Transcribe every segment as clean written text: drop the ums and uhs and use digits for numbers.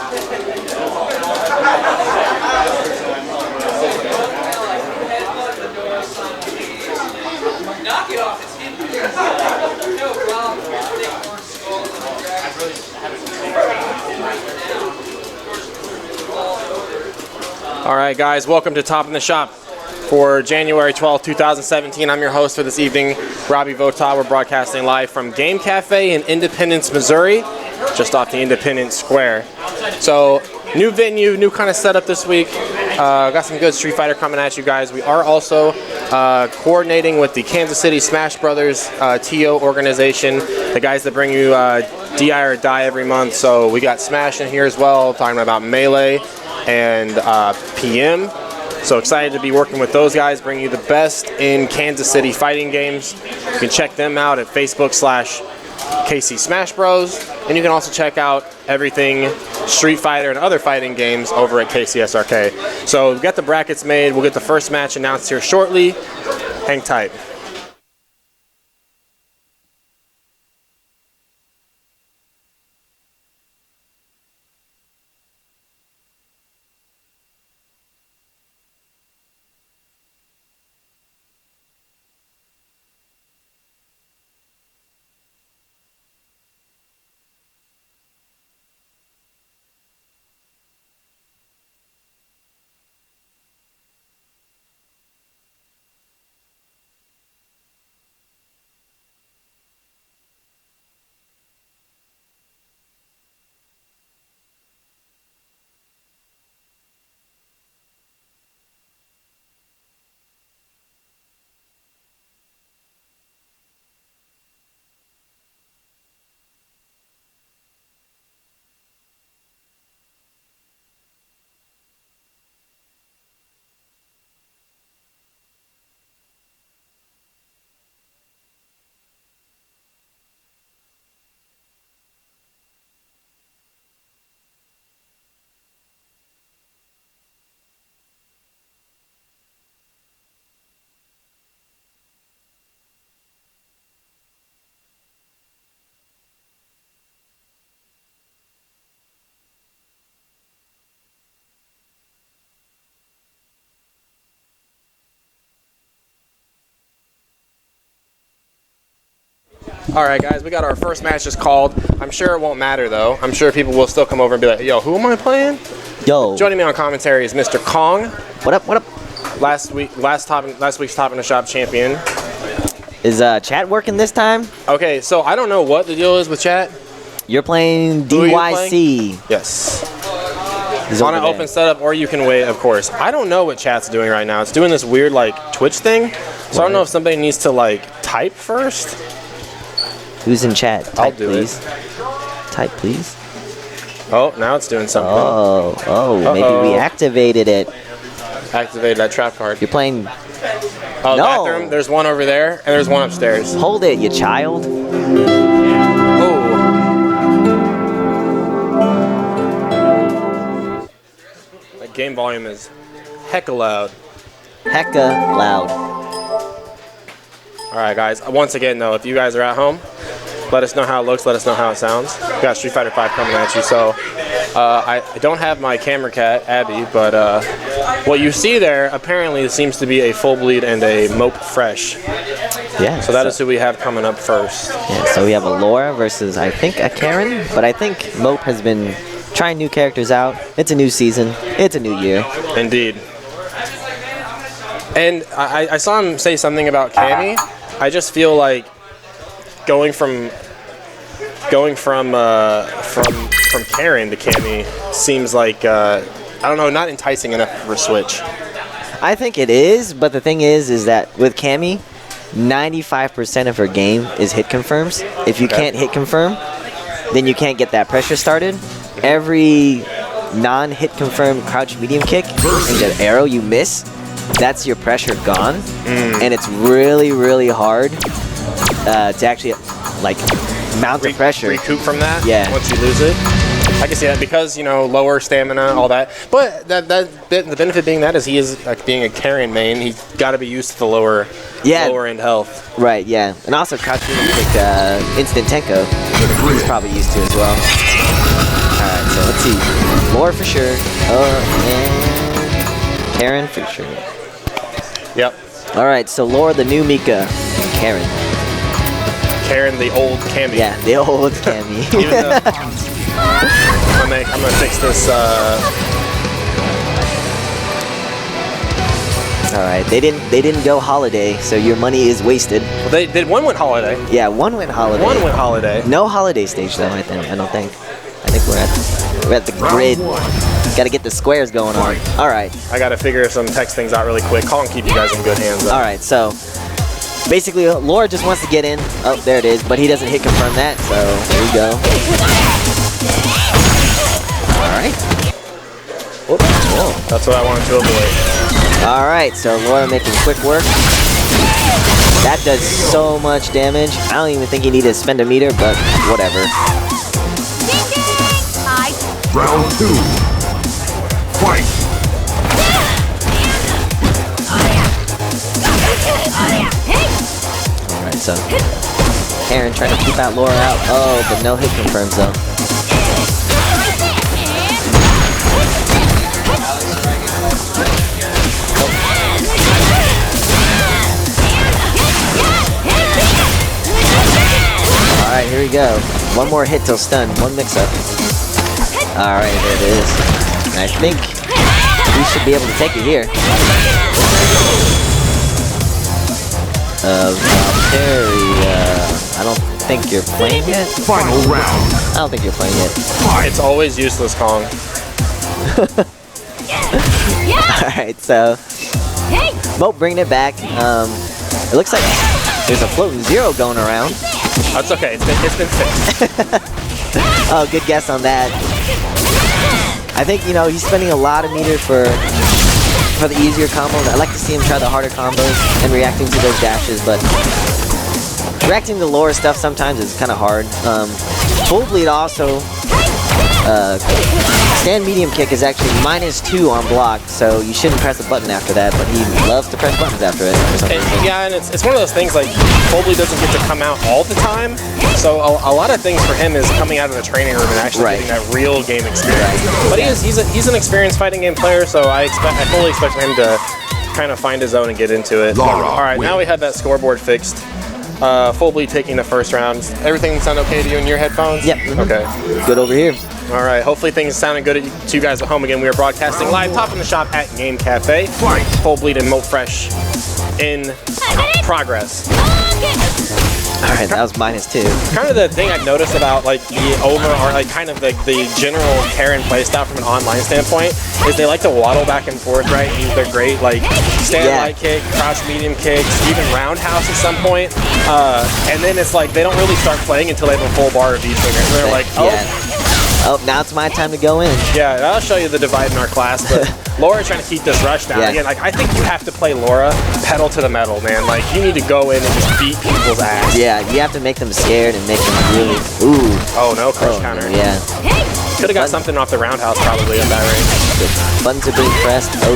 Knock it off. It's hidden. No problem. All right, guys, welcome to Top in the Shop for January 12th, 2017. I'm your host for this evening, Robbie Vota. We're broadcasting live from Game Cafe in Independence, Missouri, just off the Independence Square. So, new venue, new kind of setup this week. Got some good Street Fighter coming at you guys. We are also coordinating with the Kansas City Smash Brothers TO organization, the guys that bring you DI or Die every month. So we got Smash in here as well, talking about Melee and PM. So excited to be working with those guys, bringing you the best in Kansas City fighting games. You can check them out at Facebook/KC Smash Bros. And you can also check out everything Street Fighter and other fighting games over at KCSRK. So we've got the brackets made. We'll get the first match announced here shortly. Hang tight. All right, guys, we got our first match just called. I'm sure it won't matter, though. I'm sure people will still come over and be like, yo, who am I playing? Yo. Joining me on commentary is Mr. Kong. What up, what up? Last week's Top in the Shop champion. Is chat working this time? Okay, so I don't know what the deal is with chat. You're playing Who are you DYC. Yes. He's On over an there. open setup, or you can wait, of course. I don't know what chat's doing right now. It's doing this weird, like, Twitch thing. So I don't know if somebody needs to, like, type first. Who's in chat? Type, I'll do please. it. Type, please. Oh, now it's doing something. Maybe we activated it. Activated that trap card. You're playing. Oh, No. bathroom. There's one over there, and there's one upstairs. Hold it, you child. Oh. My game volume is hecka loud. Hecka loud. All right, guys. Once again, though, if you guys are at home, let us know how it looks. Let us know how it sounds. We got Street Fighter 5 coming at you. So I don't have my camera cat, Abby, but what you see there apparently seems to be a full bleed and a Mope Fresh. Yeah. So that is who we have coming up first. Yeah, so we have a Laura versus, I think, a Karen. But I think Mope has been trying new characters out. It's a new season. It's a new year. Indeed. And I saw him say something about Cammy. I just feel like going from Karen to Cammy seems like I don't know, not enticing enough for a switch. I think it is, but the thing is that with Cammy, 95% of her game is hit confirms. If you can't hit confirm, then you can't get that pressure started. Every non-hit confirmed crouch medium kick and that arrow you miss, that's your pressure gone. And it's really, really hard to actually like mount the pressure. Recoup from that? Yeah. Once you lose it? I can see that because, you know, lower stamina, all that. But the benefit being that is he is being a carrying main. He's got to be used to the lower end health. Right, yeah. And also crouch medium kick instant Tenko, he's probably used to as well. Alright, so let's see. Lore for sure. And Karen for sure. Yep. All right, so Lore, the new Mika, and Karen. Karen, the old Cammy. Yeah, the old Cammy. Even though I'm gonna fix this. All right, they didn't go holiday, so your money is wasted. Well, they did one went holiday. Yeah, one went holiday. One went holiday. No holiday stage though. I don't think. I think we're at the grid. Got to get the squares going on. All right. I gotta figure some text things out really quick. Call and keep you guys in good hands. Though. All right. So basically, Laura just wants to get in. Oh, there it is. But he doesn't hit confirm that. So there we go. All right. Whoa. That's what I wanted to avoid. All right. So Laura making quick work. That does so much damage. I don't even think you need to spend a meter, but whatever. Round 2. Fight! Alright, so Karen trying to keep out Laura out. Oh, but no hit confirms though. Alright, here we go. One more hit till stun. One mix-up. Alright, there it is. And I think we should be able to take it here. Valkyria, I don't think you're playing yet. Final round. I don't think you're playing yet. It's always useless, Kong. Alright, so Moat bringing it back. It looks like there's a floating zero going around. That's okay. It's been fixed. Oh, good guess on that. I think, you know, he's spending a lot of meter for the easier combos. I like to see him try the harder combos and reacting to those dashes, but reacting to lower stuff sometimes is kind of hard. Full bleed also, stand medium kick is actually -2 on block, so you shouldn't press a button after that, but he loves to press buttons after it for some reason. Yeah, and it's one of those things like Fobley doesn't get to come out all the time, so a lot of things for him is coming out of the training room and actually getting that real game experience. But he's an experienced fighting game player, so I fully expect him to kind of find his own and get into it. All right, now we have that scoreboard fixed. Fobley taking the first round. Everything sound okay to you in your headphones? Yep. Okay. Good over here. All right. Hopefully things sounded good to you guys at home. Again, we are broadcasting live, top in the shop at Game Cafe. Full bleed and Moat Fresh in progress. All right, that was -2. Kind of the thing I've noticed about like the kind of like the general Karen playstyle from an online standpoint is they like to waddle back and forth, right? Use their great like stand light kick, crouch medium kicks, even roundhouse at some point. And then it's like they don't really start playing until they have a full bar of each trigger. And they're like, oh, now it's my time to go in. Yeah, I'll show you the divide in our class, but Laura's trying to keep this rush down. Again, like I think you have to play Laura pedal to the metal, man. Like you need to go in and just beat people's ass. Yeah, you have to make them scared and make them really. Ooh. Oh no, crush counter. No, yeah. Could have got something off the roundhouse probably at that range. The buttons are being pressed. Oh.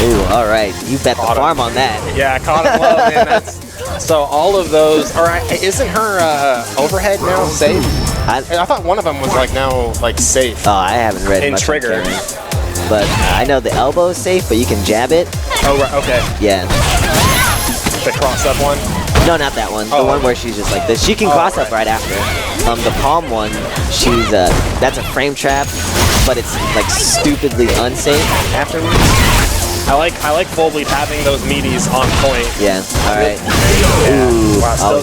Ooh, all right. You bet the farm on that. Yeah, caught him low, man. So all of those. All right, isn't her overhead now safe? I thought one of them was like now like safe. Oh, I haven't read in much trigger. on Karen. But I know the elbow is safe, but you can jab it. Oh, right. Okay. Yeah. The cross up one. No, not that one. The one where she's just like this. She can cross up right after. The palm one, she's that's a frame trap, but it's like stupidly unsafe afterwards. I like Fobley having those meaties on point. Yeah. All right. Yeah. Ooh. Wow,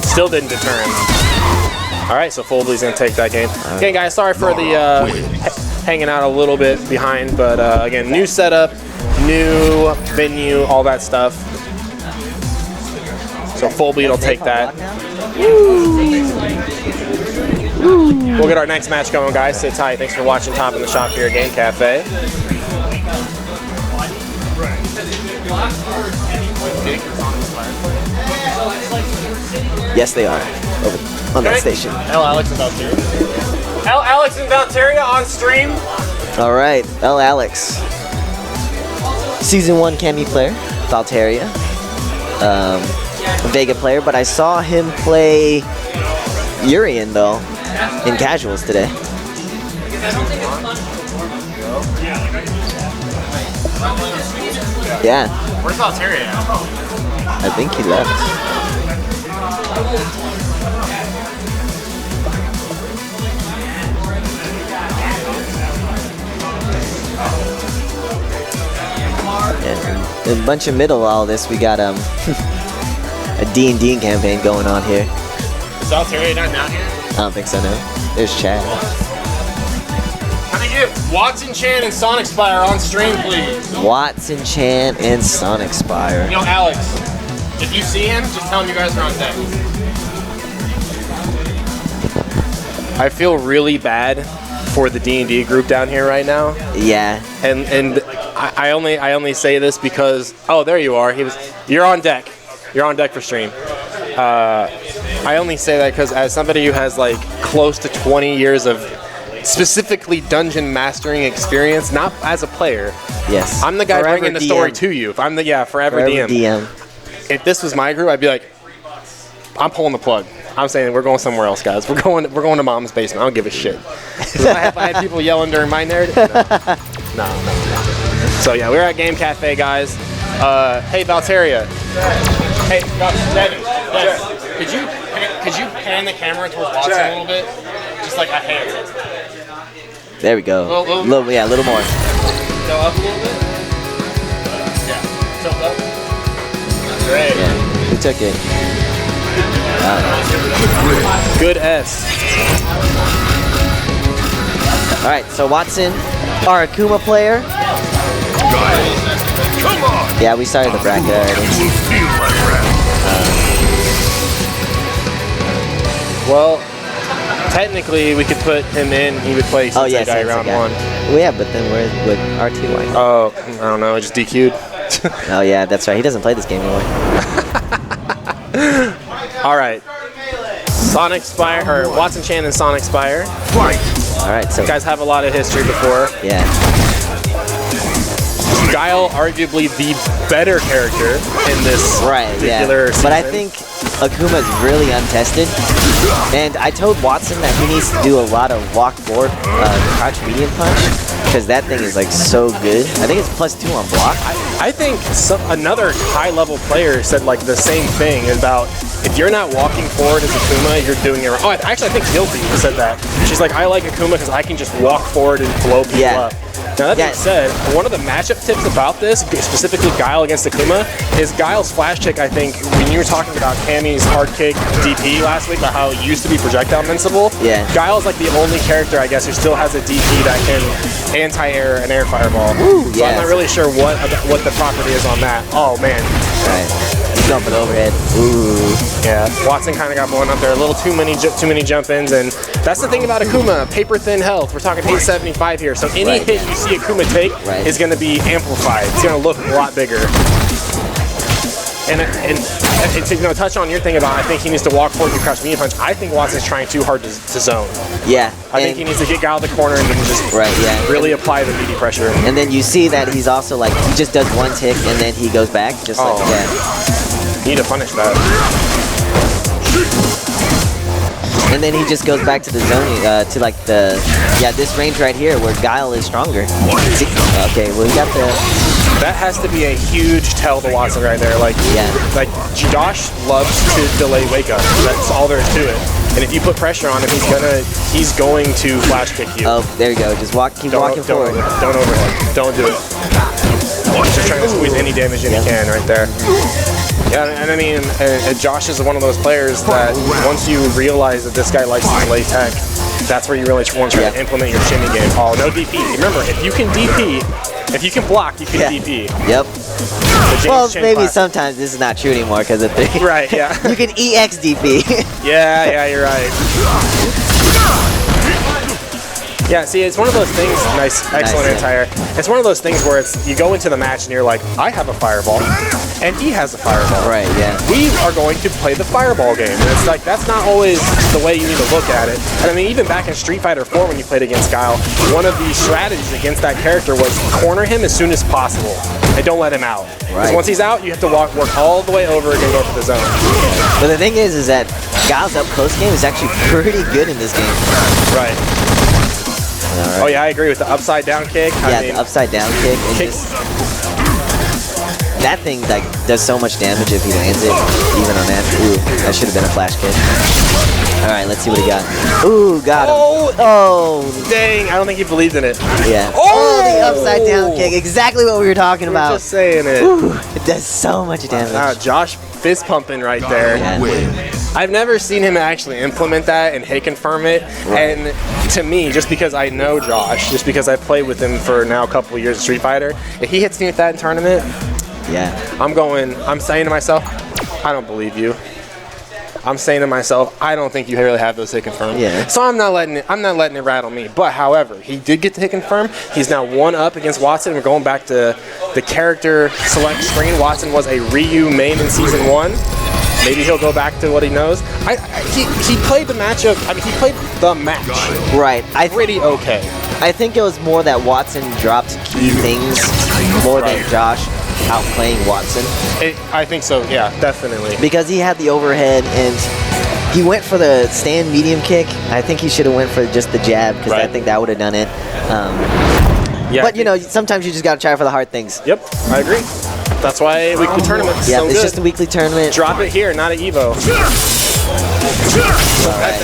still didn't deter him. All right, so Fobley's gonna take that game. Okay, guys, sorry for the hanging out a little bit behind, but again, new setup, new venue, all that stuff. So Fobley will take that. We'll get our next match going, guys. Sit tight. Thanks for watching Top in the Shop here at Game Cafe. Yes, they are. Over on that station. Alex and Valkyria. Alex and Valkyria on stream. All right, Alex. Season 1 Cammy player, Valteria. Vega player, but I saw him play Urian though in casuals today. Yeah, Where's Valteria at? I think he left. And in a bunch of middle of all this, we got a D&D campaign going on here. Is Valteria not down here? I don't think so, no. There's Chad. Can I get Watson Chan and Sonic Spire on stream, please? Watson Chan and Sonic Spire. Yo, Alex, if you see him, just tell him you guys are on deck. I feel really bad for the D&D group down here right now. Yeah. And I only say this because, oh, there you are. You're on deck. You're on deck for stream. I only say that because as somebody who has like close to 20 years of specifically dungeon mastering experience, not as a player. Yes. I'm the guy Forever bringing the DM. story to you. If I'm the forever DM. If this was my group, I'd be like, I'm pulling the plug. I'm saying we're going somewhere else, guys. We're going to mom's basement. I don't give a shit. If I had people yelling during my narrative, no. So yeah, we're at Game Cafe, guys. Hey Valteria. Hey, Devin. Could you pan the camera towards Watson a little bit? Just like a hair. There we go. Little- Yeah, a little more. Go up a little bit. Yeah. Tilt up. Great. Yeah, we took it. Good S. All right, so Watson, our Akuma player. Guys, come on! Yeah, we started the bracket already. Will feel my wrath. Well, technically we could put him in. He would play Oh yeah, Sensei Guy Sensei round guy. one. Well, yeah, but then where would RTY? Oh, I don't know. Just DQ'd. Oh yeah, that's right. He doesn't play this game anymore. All right. Sonic Spire, or Watson Chan and Sonic Spire. Fight! All right, so You guys have a lot of history before. yeah, Guile, arguably the better character in this right, particular yeah. season. But I think Akuma's really untested, and I told Watson that he needs to do a lot of walk forward, crouch medium punch, because that thing is like so good. I think it's +2 on block. I think another high-level player said like the same thing about if you're not walking forward as Akuma, you're doing it wrong. Oh, actually, I think Guilty said that. She's like, I like Akuma because I can just walk forward and blow people Yeah. up. Now that being said, one of the matchup tips about this, specifically Guile against Akuma, is Guile's flash kick. I think when you were talking about Cammy's hard kick DP last week, about how it used to be projectile invincible, Yeah. Guile's like the only character I guess who still has a DP that can anti-air an air fireball. So I'm yes. not really sure what the property is on that. Oh man, Right, he's going for the overhead. Ooh, yeah. Watson kind of got blown up there. A little too many jump ins, and that's the thing about Akuma. Paper thin health. We're talking 875 here, so any Right. hit you see Akuma take Right. is going to be amplified. It's going to look a lot bigger. And to touch on your thing about I think he needs to walk forward and crouch medium punch. I think Watson's trying too hard to zone. yeah. I think he needs to get Guile the corner and then just Right, yeah. really apply the meaty pressure. And then you see that he's also like, he just does one tick and then he goes back, just like, Oh. yeah. You need to punish that. And then he just goes back to the zoning, to like this range right here where Guile is stronger. See? Okay, well, we got the, That has to be a huge tell to Watson right there. Like, Yeah. like Josh loves to delay wake up. That's all there is to it. And if you put pressure on him, he's going to flash kick you. oh, there you go, just keep walking forward. Don't overhead. Don't do it. Just trying to squeeze any damage in he can right there. Yeah, and I mean, Josh is one of those players that once you realize that this guy likes to delay tech, that's where you really want to try to implement your shimmy game. Oh, no DP. Remember, if you can DP, if you can block, you can Yeah. DP. Yep. The James Well, Chen maybe classic. sometimes this is not true anymore because of the Right, yeah. You can EX DP. Yeah, you're right. Yeah, see, it's one of those things. Nice, excellent entire. It's one of those things where it's you go into the match and you're like, I have a fireball, and he has a fireball. Right. Yeah. We are going to play the fireball game. And it's like that's not always the way you need to look at it. And I mean, even back in Street Fighter 4 when you played against Guile, one of the strategies against that character was corner him as soon as possible and don't let him out. Because once he's out, you have to work all the way over and go for the zone. But the thing is that Guile's up close game is actually pretty good in this game. Right. Right. Oh yeah, I agree with the upside down kick. Yeah, the upside down kick. That thing like does so much damage if he lands it, even on that. Ooh, that should have been a flash kick. All right, let's see what he got. Ooh, got him. Oh, dang! I don't think he believed in it. Yeah. Oh, the upside down kick. Exactly what we were talking about. Just saying it. Ooh, it does so much damage. Josh fist pumping right there. Yeah. I've never seen him actually implement that and hit confirm it. Right. And to me, just because I know Josh, just because I've played with him for now a couple of years in Street Fighter, if he hits me with that in tournament, yeah, I'm saying to myself, I don't believe you. I'm saying to myself, I don't think you really have those hit confirm. Yeah. So I'm not letting it rattle me. But however, he did get to hit confirm. He's now 1-up against Watson. We're going back to the character select screen. Watson was a Ryu main in season 1. Maybe he'll go back to what he knows. He played the matchup. I mean, he played the match. Right. Pretty okay. I think it was more that Watson dropped key things more than Josh outplaying Watson. I think so. Yeah, definitely. Because he had the overhead and he went for the stand medium kick. I think he should have went for just the jab because I think that would have done it. Yeah. But you know, sometimes you just got to try for the hard things. Yep, I agree. That's why weekly tournaments. Yeah, so it's good. just a weekly tournament. Drop it here, not at Evo.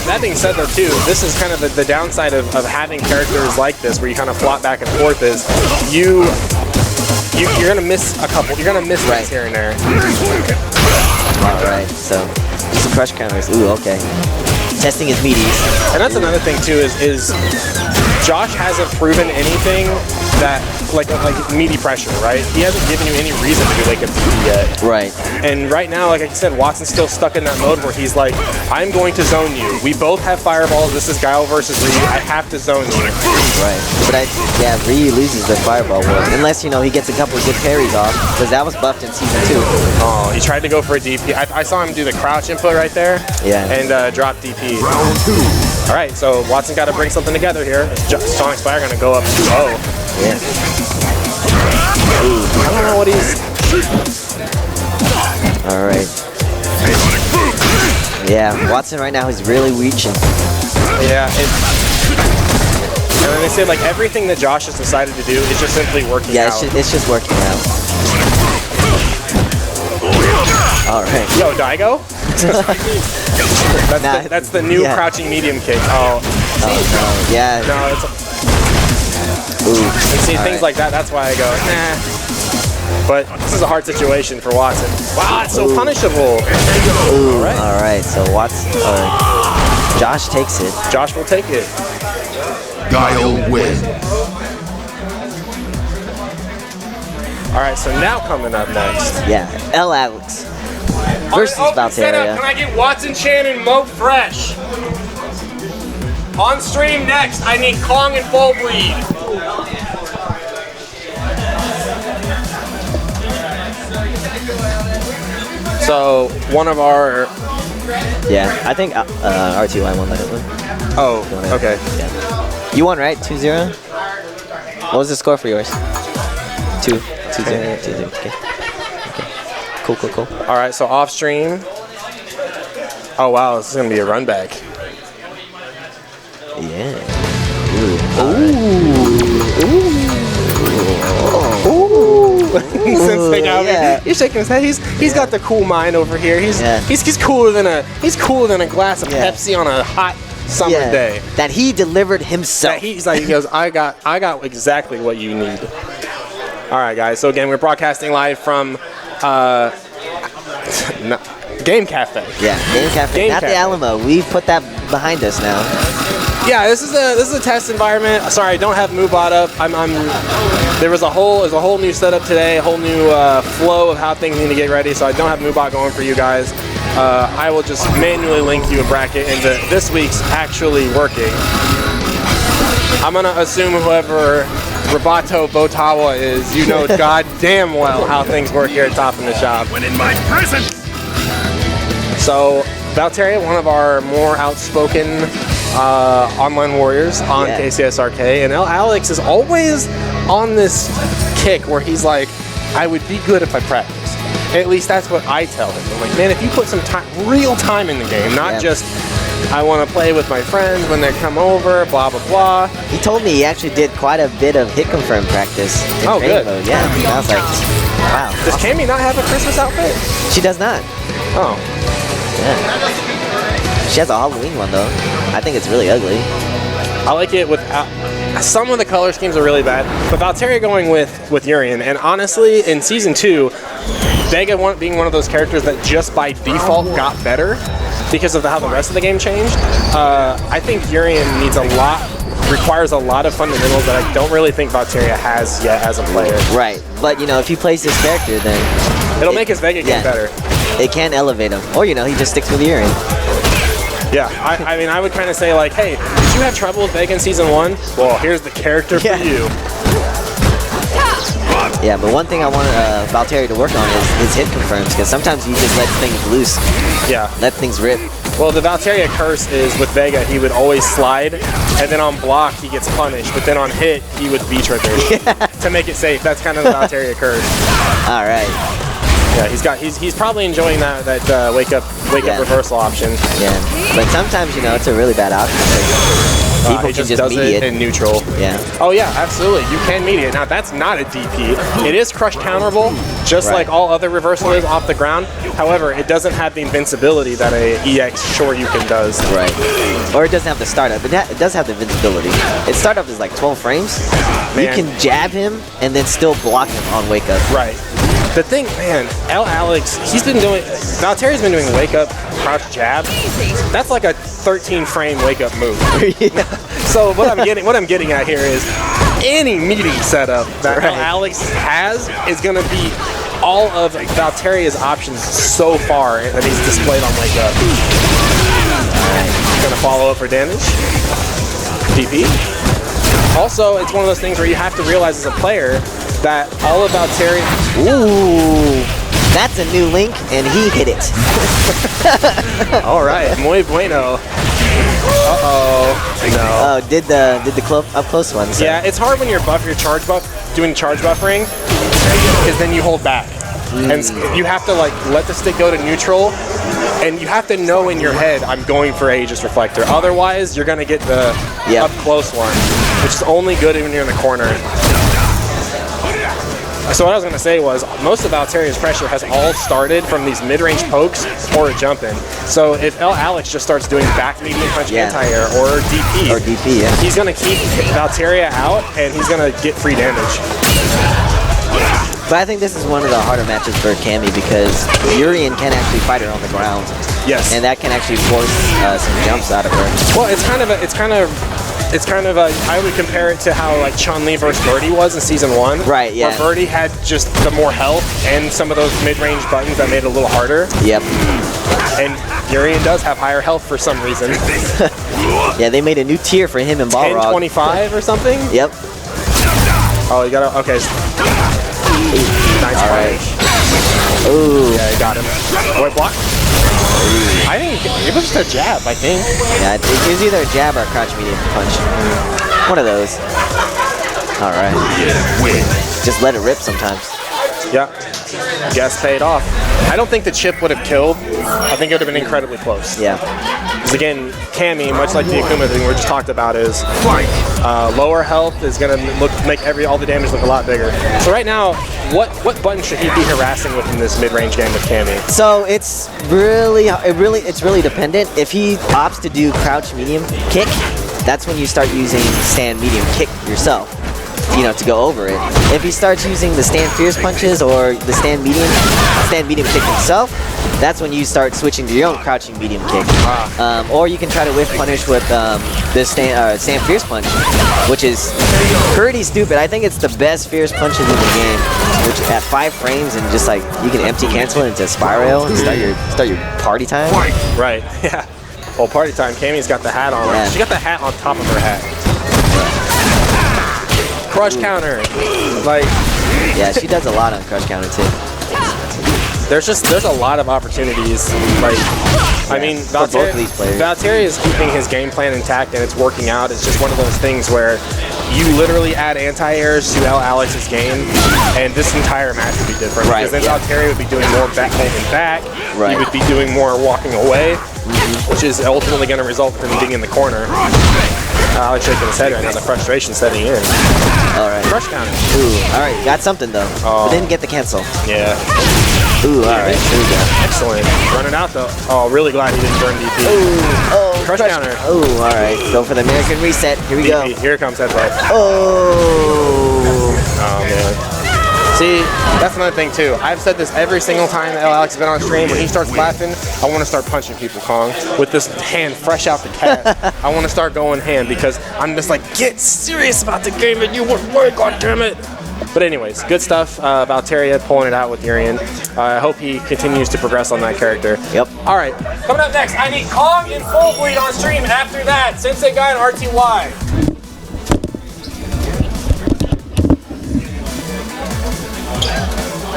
That being said, though, too, this is kind of the downside of having characters like this, where you kind of flop back and forth. Is you're gonna miss a couple. You're gonna miss things here and there. All right, so some crush counters. Ooh, okay. Testing his meaties. And that's another thing too. Is Josh hasn't proven anything that like meaty pressure, right? He hasn't given you any reason to do like a meaty yet. Right. And right now, like I said, Watson's still stuck in that mode where he's like, I'm going to zone you. We both have fireballs. This is Guile versus Ryu. I have to zone you. Right. But Ryu loses the fireball war. Unless, you know, he gets a couple of good parries off. Because that was buffed in season 2. Oh, he tried to go for a DP. I saw him do the crouch input right there. Yeah. And drop DP. All right, so Watson got to bring something together here. Sonic Spire going to go up 2-0. Yeah. Ooh, I don't know what he's... All right. Yeah, Watson right now is really reaching. Yeah, and then they say like everything that Josh has decided to do is just simply working out. Yeah, it's just working out. All right. Yo, Daigo? that's the new crouching medium kick. Oh. No. Yeah. No, it's... Ooh. And see, things like that, that's why I go, nah. But this is a hard situation for Watson. Wow, it's so punishable. Ooh, all right, so Josh takes it. Josh will take it. Guile wins. All right, so now coming up next. Yeah, L. Alex versus Valteria. Can I get Watson Chan and Mo Fresh? On stream next, I need Kong and Full Bleed. So one of our... Yeah, I think R2I won that one. Oh, okay. Yeah. You won, right? 2-0? What was the score for yours? 2-0. 2-0. Okay. Cool. All right, so off stream. Oh, wow, this is going to be a run back. Yeah. He's shaking his head. He's got the cool mind over here. He's cooler than a glass of Pepsi on a hot summer day. That he delivered himself. He goes, I got exactly what you need. All right, guys. So again, we're broadcasting live from Game Cafe. Yeah, Game Cafe. Not the Alamo. We've put that behind us now. Yeah, this is a test environment. Sorry, I don't have MooBot up. There's a whole new setup today, a whole new flow of how things need to get ready. So I don't have MooBot going for you guys. I will just manually link you a bracket into this week's actually working. I'm gonna assume whoever Roboto Botawa is, you know goddamn well how things work here at Top in the Shop. When in my presence. So Valteria, one of our more outspoken online warriors on Yeah. KCSRK, and Alex is always on this kick where he's like, I would be good if I practiced. At least that's what I tell him. I'm like, man, if you put some time, real time in the game, not Yeah. just I want to play with my friends when they come over, blah blah blah. He told me he actually did quite a bit of hit confirm practice in Oh, training good. mode. Yeah, and I was like, wow. Does Cammy not have a Christmas outfit? She does not. Oh, Yeah. She has a Halloween one though. I think it's really ugly. I like it with some of the color schemes are really bad, but Valteria going with Urian, and honestly, in season 2, Vega being one of those characters that just by default got better because of how the rest of the game changed. I think Urian requires a lot of fundamentals that I don't really think Valteria has yet as a player. Right. But you know, if he plays this character, then It'll make his Vega game yeah. better. it can elevate him. Or you know, he just sticks with Urian. Yeah, I mean, I would kind of say like, hey, did you have trouble with Vega in season 1? Well, here's the character Yeah. for you. Yeah, but one thing I want Valteria to work on is his hit confirms, because sometimes he just lets things loose, Yeah. let things rip. Well, the Valteria curse is with Vega, he would always slide, and then on block he gets punished, but then on hit he would V-trigger to make it safe. That's kind of the Valteria curse. All right. Yeah, he's probably enjoying that wake up Yeah. reversal option. Yeah. But sometimes, you know, it's a really bad option. People He can just just does mediate. it in neutral. Yeah. Oh yeah, absolutely. You can mediate. Now that's not a DP. It is crush counterable, just Right. like all other reversal is off the ground. However, it doesn't have the invincibility that a EX Shoryuken does. Right. Or it doesn't have the startup, but it does have the invincibility. Its startup is like 12 frames. You Man. can jab him and then still block him on wake up. Right. The thing, man, Alex, Valteria's been doing wake up, crouch jab. That's like a 13 frame wake up move. So what I'm getting at here is any meeting setup that Right. Alex has is gonna be all of Valteria's options so far that he's displayed on wake up. Gonna follow up for damage. DP. Also, it's one of those things where you have to realize as a player that all of Valteria. Ooh. That's a new link, and he hit it. All right, muy bueno. Uh-oh. No. Oh, did the up close one. So. Yeah, it's hard when you're doing charge buffering, because then you hold back. And you have to like let the stick go to neutral, and you have to know in your head, I'm going for Aegis Reflector. Otherwise, you're gonna get the Yep. up close one, which is only good when you're in the corner. So what I was going to say was, most of Valteria's pressure has all started from these mid-range pokes or a jump in. So if Alex just starts doing back medium punch Yeah. anti-air or DP, Or DP, yeah. he's going to keep Valteria out and he's going to get free damage. But I think this is one of the harder matches for Cammy because Urian can actually fight her on the ground. Yes. And that can actually force some jumps out of her. Well, it's kind of a, I would compare it to how like Chun-Li versus Birdie was in season 1. Right, yeah. Where Birdie had just the more health and some of those mid-range buttons that made it a little harder. Yep. And Urian does have higher health for some reason. Yeah, they made a new tier for him in Balrog. 1025 or something? Yep. Oh, you gotta, okay. Nice All play. right. Ooh. Yeah, you got him. Wait, block? I think it was just a jab, I think. Yeah, it was either a jab or a crouch medium punch. One of those. All right. Just let it rip sometimes. Yeah. Guess paid off. I don't think the chip would have killed. I think it would have been incredibly close. Yeah. Because again, Cammy, much like the Akuma thing we just talked about, is lower health is going to make all the damage look a lot bigger. So right now, what button should he be harassing with in this mid-range game with Cammy? So it's really dependent. If he opts to do crouch medium kick, that's when you start using stand medium kick yourself. You know, to go over it. If he starts using the stand fierce punches or the stand medium kick himself, that's when you start switching to your own crouching medium kick. Or you can try to whiff punish with the stand fierce punch, which is pretty stupid. I think it's the best fierce punches in the game, which at 5 frames and just like you can empty cancel it into spiral and start your party time. Right, yeah. Well, party time, Cammy's got the hat on. Yeah. She got the hat on top of her hat. Crush counter. Like, Yeah, she does a lot on crush counter too. there's a lot of opportunities. Like, I mean, for both of these players. Valtteri is keeping his game plan intact and it's working out. It's just one of those things where you literally add anti-airs to Alex's game, and this entire match would be different. Right, Because then yeah. Valtteri would be doing more back holding back. Right. He would be doing more walking away, which is ultimately going to result in him being in the corner. Alex shaking his head right now. The frustration setting in. All right. Crush counter. Ooh, all right. Got something though. But didn't get the cancel. Yeah. Ooh, all right. Here we go. Excellent. Running out though. Oh, really glad he didn't burn DP. Oh, Crush counter. Ooh, all right. Go for the American reset. Here we go. DP. Here comes headbutt. Oh. Oh man. See, that's another thing too. I've said this every single time that Alex has been on stream. When he starts laughing, I want to start punching people, Kong. With this hand fresh out the cat, I want to start going ham because I'm just like, get serious about the game and you wouldn't work, God damn it. But anyways, good stuff about Terry pulling it out with Urian. I hope he continues to progress on that character. Yep. All right. Coming up next, I need Kong and Full Bleed on stream. After that, Sensei Guy and RTY.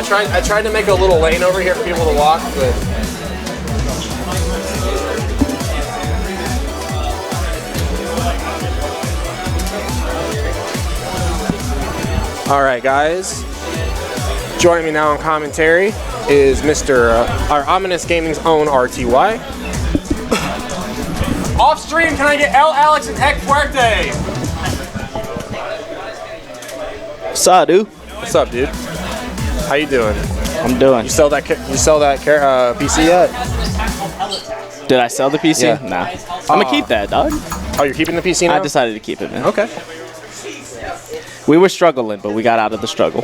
I tried to make a little lane over here for people to walk, but all right, guys. Joining me now on commentary is Mr. Our Ominous Gaming's own RTY. Off stream, can I get Alex and Heck Fuerte? Sadu, What's up, dude? How you doing? I'm doing. You sell that PC yet? Did I sell the PC? Yeah. Nah. I'm gonna keep that, dog. Oh, you're keeping the PC now? I decided to keep it, man. Okay. We were struggling, but we got out of the struggle.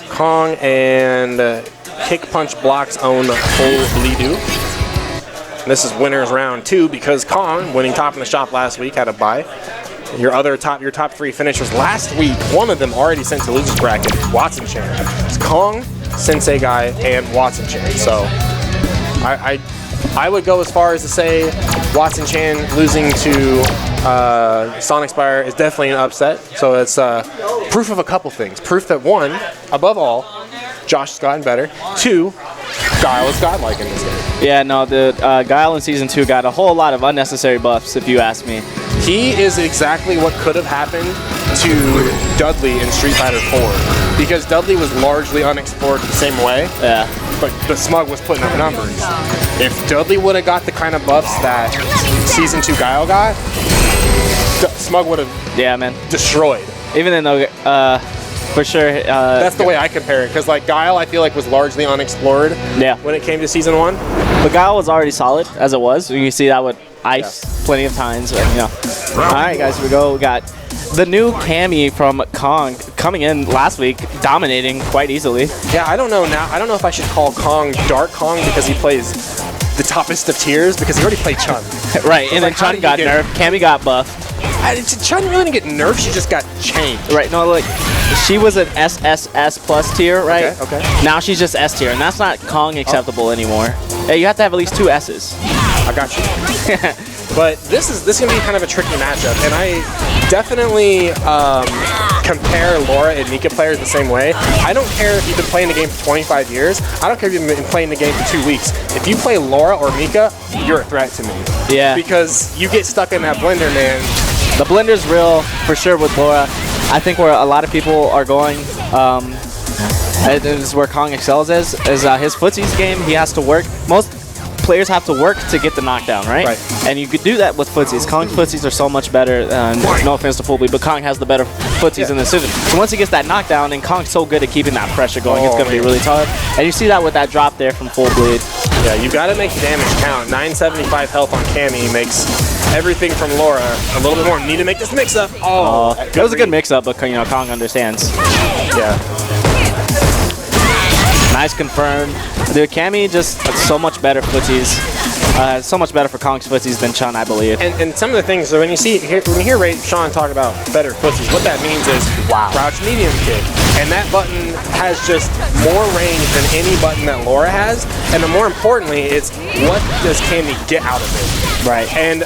Kong and Kick Punch Block's own Full Bleedu. This is winners round 2 because Kong, winning top in the shop last week, had a bye. Your top 3 finishers last week, one of them already sent to losers bracket, Watson Chan. It's Kong, Sensei Guy, and Watson Chan. So I would go as far as to say Watson Chan losing to Sonic Spire is definitely an upset. So it's proof of a couple things. Proof that 1, above all, Josh has gotten better. 2, Guile is godlike in this game. Yeah, no, the Guile in Season 2 got a whole lot of unnecessary buffs, if you ask me. He is exactly what could have happened to Dudley in Street Fighter 4. Because Dudley was largely unexplored the same way, Yeah. but Smug was putting up numbers. If Dudley would have got the kind of buffs that Season 2 Guile got, Smug would have Yeah, man. destroyed. Even though, for sure. That's the way I compare it, because like Guile I feel like was largely unexplored Yeah. when it came to Season 1. But Guile was already solid, as it was. You can see that with Ice plenty of times. And, you know. All right, guys, here we go. We got the new Cammy from Kong coming in last week, dominating quite easily. Yeah, I don't know now. I don't know if I should call Kong Dark Kong because he plays the toppest of tiers, because he already played Chun. Right, and then like, how Chun did got you get- nerfed. Cammy got buffed. Chun really didn't get nerfed, she just got chained. Right, no, like, she was an SSS plus tier, right? Okay. Now she's just S tier, and that's not Kong acceptable anymore. Yeah, you have to have at least 2 S's. I got you. But this is gonna be kind of a tricky matchup, and I definitely compare Laura and Mika players the same way. I don't care if you've been playing the game for 25 years. I don't care if you've been playing the game for 2 weeks. If you play Laura or Mika, you're a threat to me. Yeah. Because you get stuck in that blender, man. The blender's real, for sure, with Laura. I think where a lot of people are going, this is where Kong excels is his footsies game. He has to work. Most players have to work to get the knockdown, right? Right. And you could do that with footsies. Kong's footsies are so much better. No offense to Full Bleed, but Kong has the better footsies in the system. So once he gets that knockdown, then Kong's so good at keeping that pressure going, it's going to be really tough. And you see that with that drop there from Full Bleed. Yeah, you got to make the damage count. 975 health on Cammy makes everything from Laura a little bit more. Need to make this mix up. Oh, It was a good mix-up, but you know, Kong understands. Yeah. Nice confirmed. Dude, Cammy just so much better footsies. So much better for Kong's footsies than Chun, I believe. And some of the things, so when you hear Sean talk about better footsies, what that means is crouch medium kick. And that button has just more range than any button that Laura has. And more importantly, it's what does Cammy get out of it? Right. And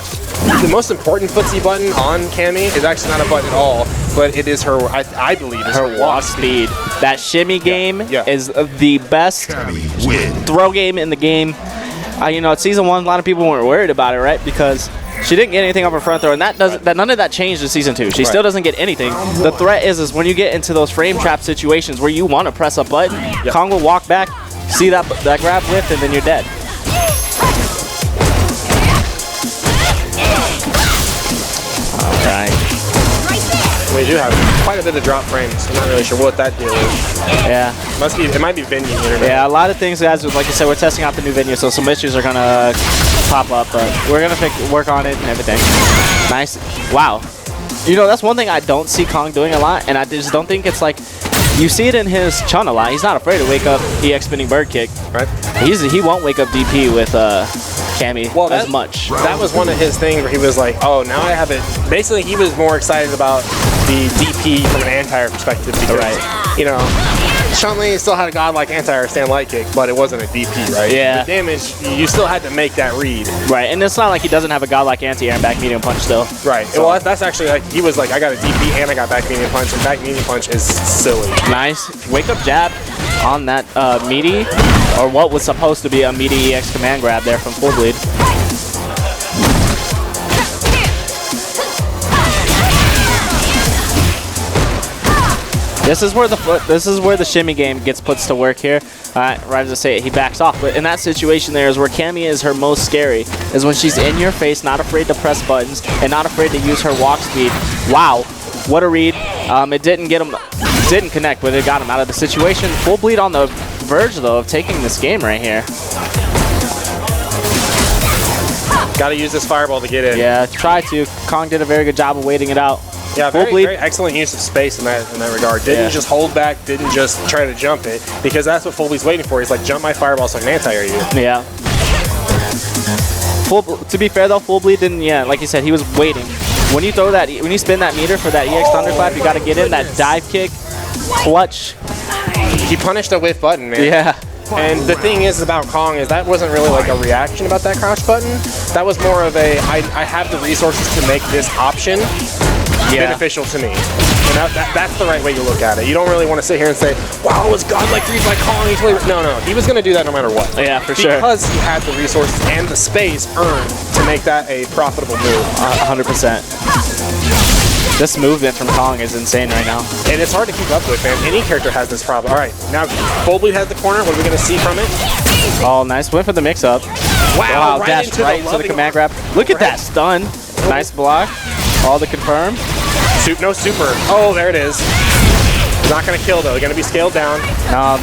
the most important footsie button on Cammy is actually not a button at all, but it is her, I believe, is Her walk speed. That shimmy game yeah. is the best Cammy wins. throw game in the game. You know, at season 1, a lot of people weren't worried about it, right? Because she didn't get anything off her front throw, and none of that changed in season 2. She still doesn't get anything. The threat is when you get into those frame trap situations where you want to press a button, Kong will walk back, see that grab lift, and then you're dead. All right. We do have quite a bit of drop frames. I'm not really sure what that deal is. Yeah. It might be venue internet. Yeah, a lot of things, guys. Like I said, we're testing out the new venue, so some issues are gonna pop up, but we're gonna work on it and everything. Nice. Wow. You know, that's one thing I don't see Kong doing a lot, and I just don't think it's like you see it in his Chun a lot. He's not afraid to wake up EX spinning bird kick. Right. He won't wake up DP with Cammy as much. That was one of his things where he was like, oh, now I have it. Basically, he was more excited about the DP from an anti-air perspective because, you know, Chun-Li still had a godlike anti-air stand light kick, but it wasn't a DP, right? Yeah. The damage, you still had to make that read. Right, and it's not like he doesn't have a godlike anti-air and back medium punch still. Right. So. Well, that's actually like, he was like, I got a DP and I got back medium punch, and back medium punch is silly. Nice. Wake up jab on that meaty, or what was supposed to be a meaty EX command grab there from Full Bleed. This is where the shimmy game gets puts to work here. Right as I say it, he backs off. But in that situation there is where Cammy is her most scary, is when she's in your face, not afraid to press buttons, and not afraid to use her walk speed. Wow, what a read. It didn't connect, but it got him out of the situation. Full Bleed on the verge, though, of taking this game right here. Got to use this fireball to get in. Yeah, try to. Kong did a very good job of waiting it out. Yeah, Full very, Bleed. very excellent use of space in that regard. Didn't just hold back, didn't just try to jump it, because that's what Full Bleed's waiting for. He's like, jump my fireball so I can anti-air you. Yeah. To be fair though, Full Bleed didn't. Yeah, like you said, he was waiting. When you throw that, when you spin that meter for that EX Thunderclap, you got to get in that dive kick, clutch. He punished a whiff button, man. Yeah. And the thing is about Kong is that wasn't really like a reaction about that crouch button. That was more of a, I have the resources to make this option beneficial to me. And that's the right way you look at it. You don't really want to sit here and say, wow, it was godlike read by Kong. No, he was going to do that no matter what. Yeah, for sure. Because he had the resources and the space earned to make that a profitable move. 100%. This movement from Kong is insane right now. And it's hard to keep up with, man. Any character has this problem. All right, now Full Bleed has the corner. What are we going to see from it? Oh, nice win for the mix-up. Wow, dash right into the command grab. Look at that stun. Nice block. All the confirm. No super. Oh, there it is. Not going to kill, though. Going to be scaled down.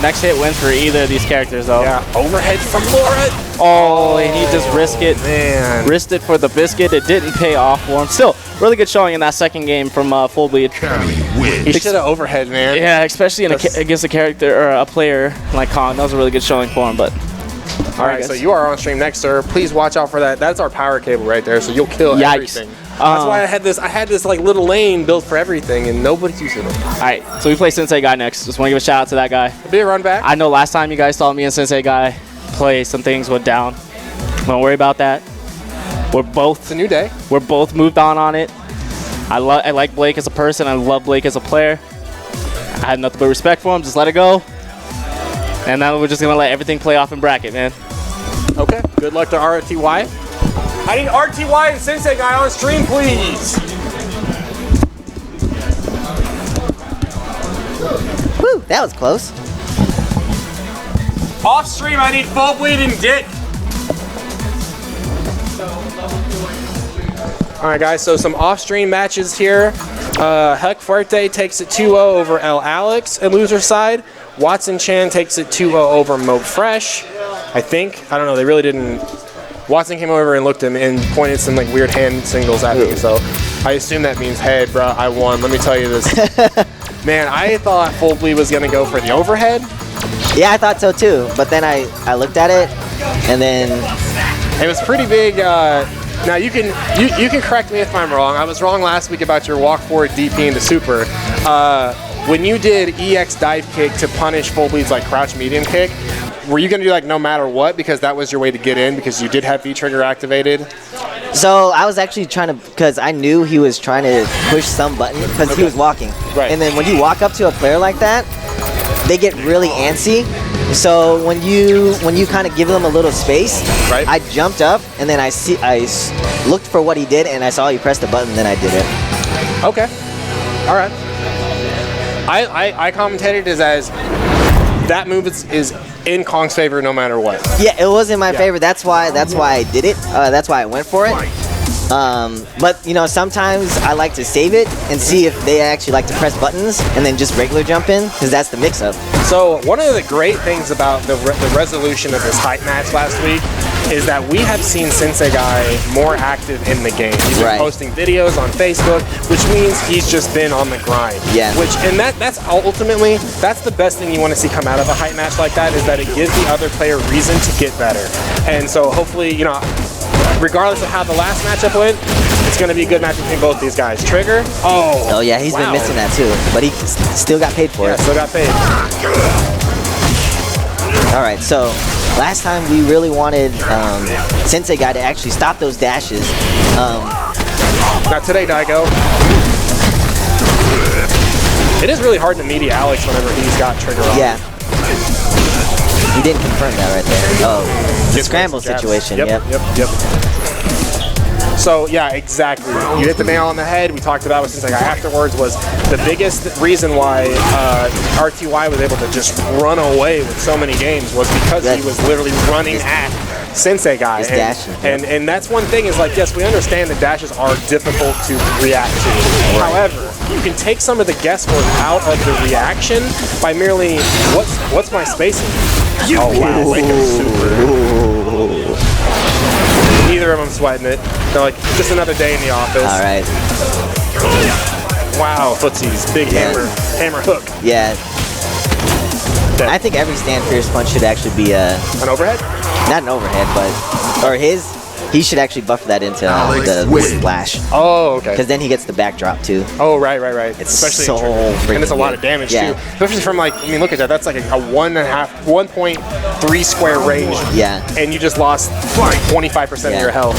Next hit wins for either of these characters, though. Yeah, overhead from Laura. Oh, and he just risked it. Man. Risked it for the biscuit. It didn't pay off for him. Still, really good showing in that second game from Full Bleed. Cammy wins. He should have overhead, man. Yeah, especially against a character or a player like Kong. That was a really good showing for him, but... All right, so you are on stream next, sir. Please watch out for that. That's our power cable right there, so you'll kill everything. That's why I had this like little lane built for everything, and nobody's using it. All right, so we play Sensei Guy next. Just want to give a shout out to that guy. A bit of run back. I know last time you guys saw me and Sensei Guy play, some things went down. Don't worry about that. It's a new day. We're both moved on it. I like Blake as a person. I love Blake as a player. I had nothing but respect for him. Just let it go. And now we're just gonna let everything play off in bracket, man. Okay. Good luck to RTY. I need RTY and Sensei Guy on stream, please. Woo, that was close. Off stream, I need Full Bleed and Dick. All right, guys. So some off-stream matches here. Heck Fuerte takes it 2-0 over El Alex and loser side. Watson Chan takes it 2-0 over Mo Fresh. I think. I don't know. They really didn't. Watson came over and looked at him and pointed some like weird hand signals at me. So I assume that means, hey, bro, I won. Let me tell you this. Man, I thought Full Bleed was going to go for the overhead. Yeah, I thought so too. But then I looked at it, and then it was pretty big. Now you can correct me if I'm wrong. I was wrong last week about your walk forward DP into super. When you did EX dive kick to punish Full Bleed's like crouch medium kick, were you gonna do like no matter what because that was your way to get in because you did have V trigger activated? So I was actually trying to, because I knew he was trying to push some button because he was walking. Right. And then when you walk up to a player like that, they get really antsy. So when you kind of give them a little space, Right. I jumped up and then I looked for what he did and I saw he pressed the button, then I did it. Okay. All right. I commentated it as that move is in Kong's favor no matter what. Yeah, it wasn't my favorite. That's why I did it. That's why I went for it. But you know, sometimes I like to save it and see if they actually like to press buttons and then just regular jump in, because that's the mix-up. So one of the great things about the resolution of this hype match last week is that we have seen Sensei Guy more active in the game. He's been Right. posting videos on Facebook, which means he's just been on the grind. Yeah. That's ultimately, that's the best thing you want to see come out of a hype match like that, is that it gives the other player reason to get better. And so hopefully, you know, regardless of how the last matchup went, it's going to be a good match between both these guys. Trigger, Oh yeah, he's been wow. missing that too, but he still got paid for Yeah, it. still got paid. All right, so last time we really wanted Sensei Guy to actually stop those dashes. Not today, Daigo. It is really hard to media Alex whenever he's got trigger on. Yeah. He didn't confirm that right there. Oh, the Gets scramble some jabs. situation. Yep. So yeah, exactly. You hit the nail on the head. We talked about it since afterwards was the biggest reason why RTY was able to just run away with so many games was because he was literally running at Sensei Guy. Just dashing, And that's one thing is like, yes, we understand that dashes are difficult to react to. However, you can take some of the guesswork out of the reaction by merely what's my spacing? Oh wow, wake up super. Neither of them sweating it. They're like, just another day in the office. All right. Wow, footsies, big hammer hook. Yeah. I think every stand fierce punch should actually be An overhead? not an overhead, but he should actually buff that into Alex the wins. splash, Oh, okay. because then he gets the backdrop too. Oh, right. It's Especially so in trigger. And it's a freaking lot good. of damage Yeah. too. Especially from like, I mean, look at that. That's like a 1.3 square range. Yeah. And you just lost 25% Yeah. of your health.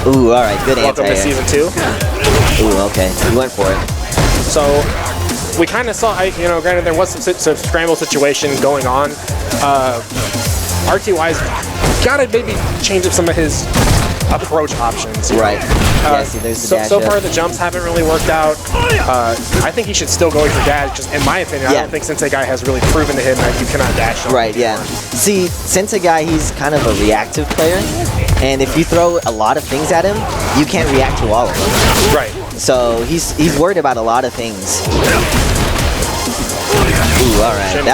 Ooh, all right, good Welcome to anti-air. season 2. Ooh, okay, he went for it. So we kind of saw, granted there was some scramble situation going on. RTY's got to maybe change up some of his approach options. Right. Yeah, see, there's the dash So up. far the jumps haven't really worked out. I think he should still go for dash. Just in my opinion, I Yeah. don't think Sensei Guy has really proven to him that you cannot dash. on Right, him yeah. anymore. See, Sensei Guy, he's kind of a reactive player, and if you throw a lot of things at him, you can't react to all of them. Right. So he's worried about a lot of things. Ooh, all right.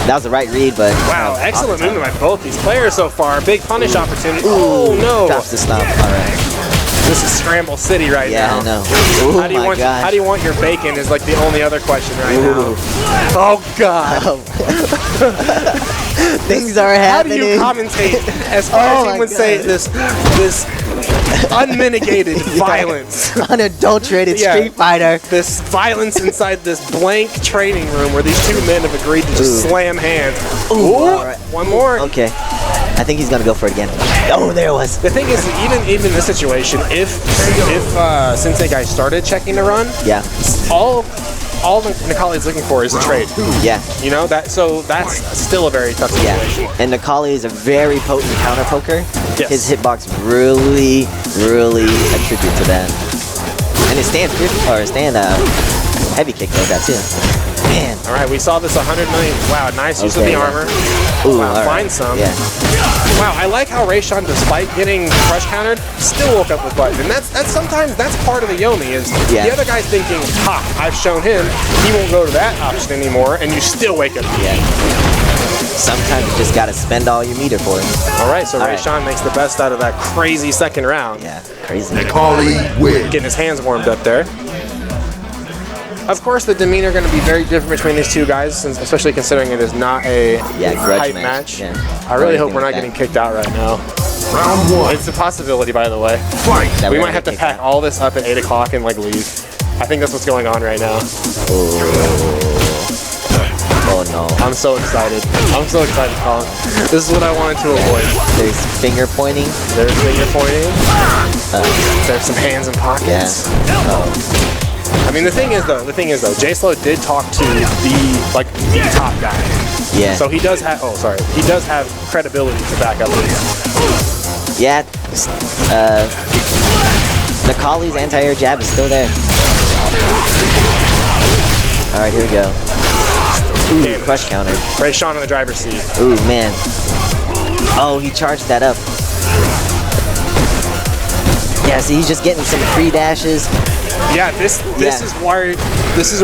That was the right read, but Wow, excellent movement by both these players so far. Big punish opportunity. Oh no! drops the stomp. All right. This is Scramble City right Yeah, now. I know. Oh How do you my want? gosh. How do you want your bacon? Is like the only other question right Ooh. now. Oh God! Things are How do happening. you commentate as far Oh as my he would say God. this unmitigated violence? Unadulterated Yeah. Street Fighter. This violence inside this blank training room where these two men have agreed to just Ooh. slam hands. Ooh, Ooh, all right. one more. Okay. I think he's gonna go for it again. Oh, there it was. The thing is, even in this situation, if Sensei Guy started checking the run, Yeah. all Nikali is looking for is a trade. Yeah. You know that's still a very tough Yeah. situation. And Nikali is a very potent counter poker. Yes. His hitbox really attribute to that. And his stand heavy kick does that too. Man. All right, we saw this 100 million. Wow, nice use of Okay, the yeah. armor. Ooh, Wow, all right. find some. Yeah. Wow, I like how Rayshawn, despite getting crush countered, still woke up with button. And that's sometimes that's part of the Yomi is Yeah. the other guy's thinking, ha, I've shown him, he won't go to that option anymore, and you still wake up. Yeah. Sometimes you just gotta spend all your meter for it. All right, so All right. Rayshawn makes the best out of that crazy second round. Yeah. Crazy. Nikali wins. Getting his hands warmed up there. Of course, the demeanor going to be very different between these two guys, especially considering it is not a grudge hype match. match. Yeah. I really hope anything we're not like getting that. kicked out right now. Round one. It's a possibility, by the way. Fight. That We we're might have to gonna pack kick all this up at 8 o'clock and like leave. I think that's what's going on right now. Oh no. I'm so excited. I'm so excited, Kong. This is what I wanted to avoid. There's finger pointing. There's finger pointing. There's some hands in pockets. Yeah. Oh. I mean, the thing is though, J-Slow did talk to the top guy. Yeah. So he does have, he does have credibility to back up this. Yeah. Necalli's anti-air jab is still there. All right, here we go. Ooh, crush counter. Ray Sean in the driver's seat. Ooh, man. Oh, he charged that up. Yeah, see, he's just getting some free dashes. Yeah, this is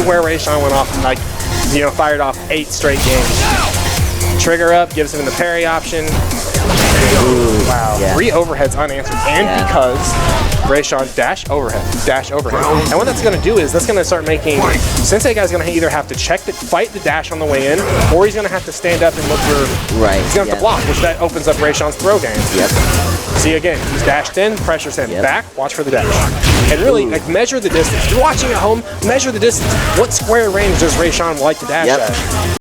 where Ray Sean went off, fired off 8 straight games. Trigger up, gives him the parry option. Ooh, Wow, yeah. 3 overheads unanswered, and Yeah. because Ray Sean dash overhead. And what that's going to do is that's going to start making Sensei guy's going to either have to fight the dash on the way in, or he's going to have to stand up and look for. Right. He's going to have to block, which that opens up Ray Sean's throw game. Yep. See again, he's dashed in, pressures him. Yep. Back, watch for the dash. And really, measure the distance. If you're watching at home, measure the distance. What square range does Ray Sean like to dash Yep. at?